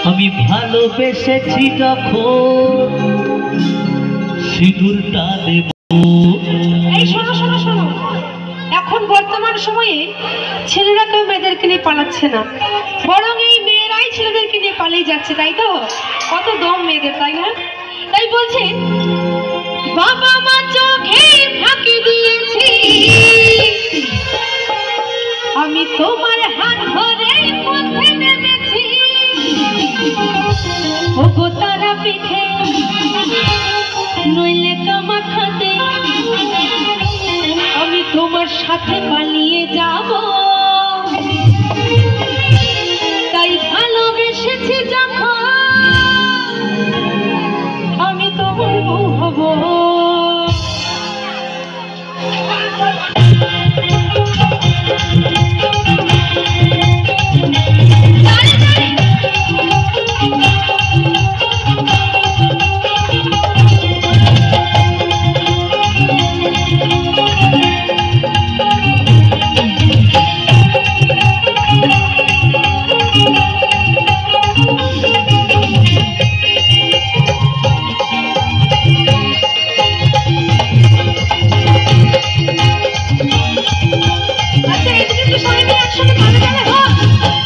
আমি ভালোবেসেছি যখন সিঁদুরটা দেব। এই শোনো শোনো শোনো, এখন বর্তমান সময়ে ছেলেরা কেউ মেয়েদেরকে নিয়ে পালাচ্ছে না, বরং এই মেয়েরাই ছেলেদেরকে নিয়ে পালিয়ে যাচ্ছে, তাই তো? কত দম মেয়েদের, তাই না? তাই বলছে, বাবা মা চোখে ফাঁকি দিয়েছি, আমি তোমার হাত ধরে পথে নেমেছি, ওগো তারা পিঠে নইলে কামা খাতে, আমি তোমার সাথে পালিয়ে যাব, তাই ভালোবেসেছি যখন আমি তোমার বউ হব।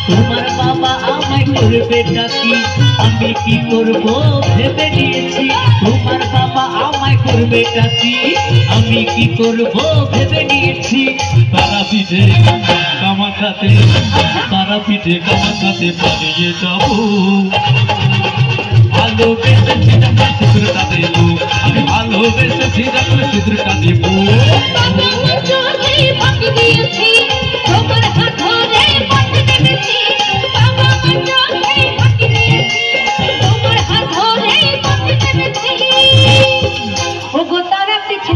তোমার বাবা আমায় করবে ডাকি, আমি কি করব ভেবে নিয়েছি। তোমার বাবা আমায় করবে ডাকি, আমি কি করব ভেবে নিয়েছি। তারা পিঠে কামাখাতে, তারা পিঠে কামাখাতে পালিয়ে যাব। ভালোবেসেছি যখন সিঁদুরটা দেব, আমি ভালোবেসেছি যখন সিঁদুরটা দেব। ওগো তারা পিঠে